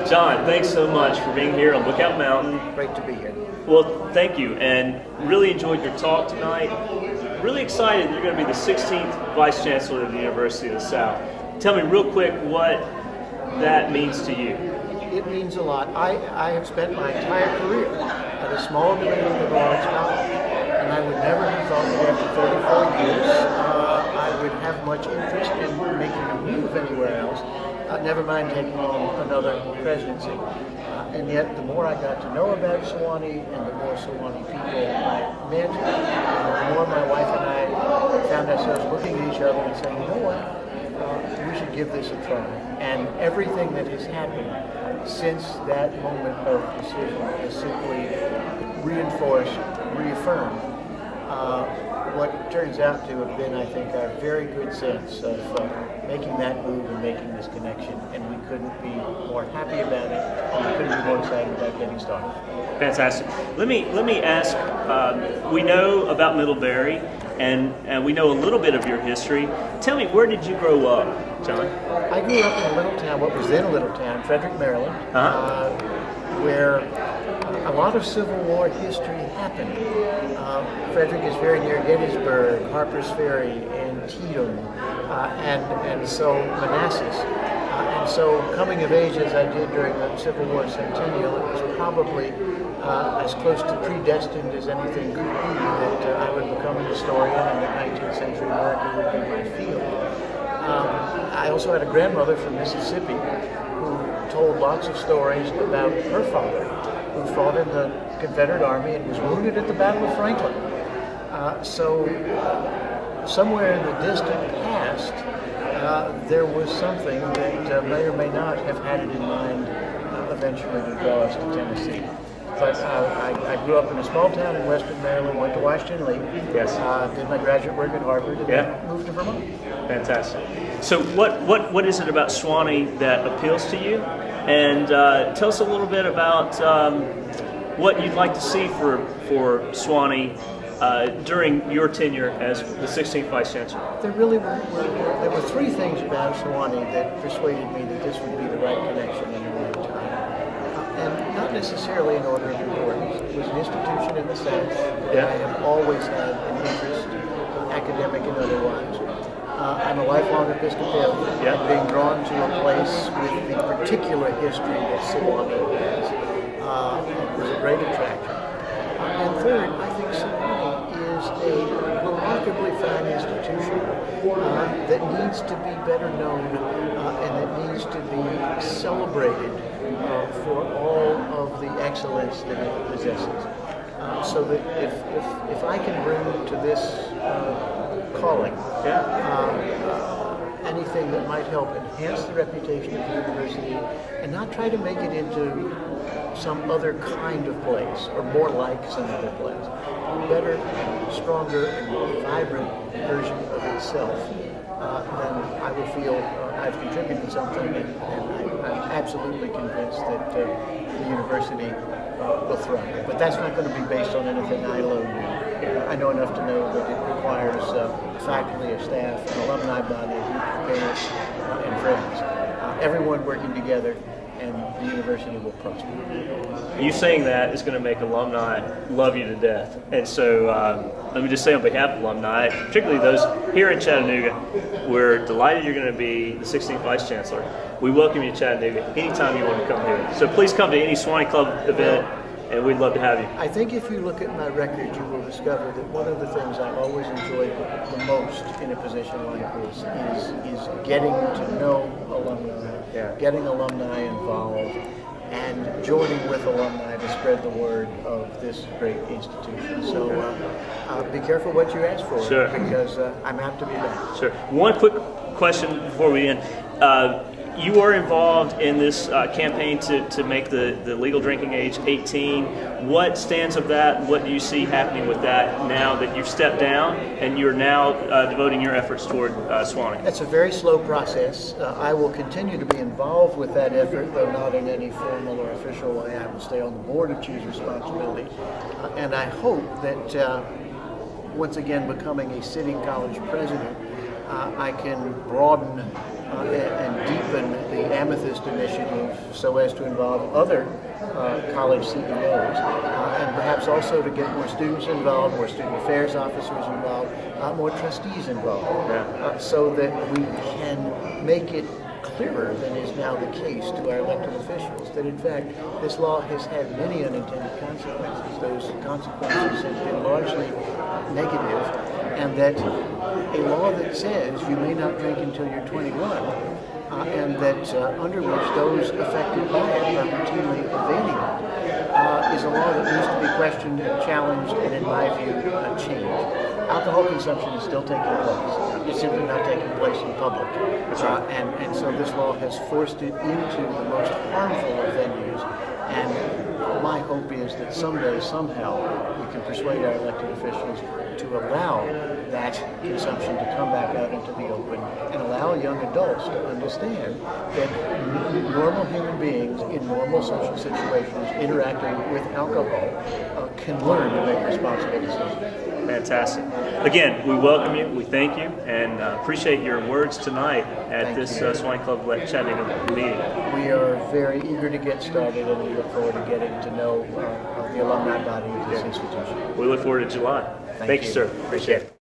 John, thanks so much for being here on Lookout Mountain. Great to be here. Well, thank you, and really enjoyed your talk tonight. Really excited that you're going to be the 16th Vice-Chancellor of the University of the South. Tell me real quick what that means to you. It means a lot. I have spent my entire career at a small division of Lawrence College, and I would never have thought that after 34 years I would have much interest in making a move anywhere else, never mind taking on another presidency. And yet, the more I got to know about Sewanee and the more Sewanee people I met, the more my wife and I found ourselves looking at each other and saying, you know what, we should give this a try. And everything that has happened since that moment of decision has simply reinforced, reaffirmed what turns out to have been, I think, a very good sense of making that move and making this connection. And we couldn't be more happy about it, and we couldn't be more excited about getting started. Fantastic. Let me ask, we know about Middlebury, and we know a little bit of your history. Tell me, where did you grow up, John? I grew up in a little town, what was then a little town, Frederick, Maryland, where a lot of Civil War history happened. Frederick is very near Gettysburg, Harper's Ferry, Antietam, and so Manassas. And so coming of age as I did during the Civil War centennial, it was probably as close to predestined as anything could be that I would become a historian and that 19th century America would be my field. I also had a grandmother from Mississippi who told lots of stories about her father, who fought in the Confederate Army and was wounded at the Battle of Franklin. So somewhere in the distant past, there was something that may or may not have had it in mind eventually to draw us to Tennessee. But I grew up in a small town in western Maryland, went to Washington Lee, did my graduate work at Harvard, and then moved to Vermont. Fantastic. So what is it about Sewanee that appeals to you? And tell us a little bit about what you'd like to see for Sewanee during your tenure as the 16th Vice Chancellor. There were three things about Sewanee that persuaded me that this would be the right connection in the right time. And not necessarily in order of importance. It was an institution in the South where I have always had an interest, academic and otherwise. I'm a lifelong Episcopalian, and being drawn to a place with the particular history that Sewanee has was a great attraction. And third, I think Sewanee is a remarkably fine institution that needs to be better known and that needs to be celebrated for all of the excellence that it possesses. So that if I can bring to this calling anything that might help enhance the reputation of the university and not try to make it into some other kind of place or more like some other place, a better, stronger, and more vibrant version of itself, then I will feel I've contributed something, and I'm absolutely convinced that the university will thrive. But that's not going to be based on anything I alone do. I know enough to know that it requires faculty, a staff, an alumni body, a group of parents and friends, everyone working together, and the university will prosper. You saying that is going to make alumni love you to death. And so let me just say on behalf of alumni, particularly those here in Chattanooga, we're delighted you're going to be the 16th Vice Chancellor. We welcome you to Chattanooga anytime you want to come here. So please come to any Sewanee Club event, and we'd love to have you. I think if you look at my record, you will discover that one of the things I've always enjoyed the most in a position like this is getting to know alumni, getting alumni involved, and joining with alumni to spread the word of this great institution. So be careful what you ask for, because I'm apt to be back. Sure. One quick question before we end. You were involved in this campaign to make the legal drinking age 18. What stands of that? What do you see happening with that now that you've stepped down and you're now devoting your efforts toward Sewanee? That's a very slow process. I will continue to be involved with that effort, though not in any formal or official way. I will stay on the board of Choose Responsibility. And I hope that once again becoming a sitting college president, I can broaden and deepen the Amethyst Initiative so as to involve other college CEOs, and perhaps also to get more students involved, more student affairs officers involved, more trustees involved, so that we can make it clearer than is now the case to our elected officials that in fact this law has had many unintended consequences. Those consequences have been largely negative, and that a law that says you may not drink until you're 21 and that under which those affected by it are routinely evading it is a law that needs to be questioned and challenged and in my view changed. Alcohol consumption is still taking place. It's simply not taking place in public. That's right. And so this law has forced it into the most harmful of venues. And my hope is that someday, somehow, we can persuade our elected officials to allow that consumption to come back out into the open and allow young adults to understand that normal human beings in normal social situations interacting with alcohol can learn to make responsible decisions. Fantastic. Again, we welcome you, we thank you, and appreciate your words tonight at this Sewanee Club of Chattanooga meeting. We are very eager to get started, and we look forward to getting to know the alumni body of this institution. We look forward to July. Thank you, sir. Appreciate it.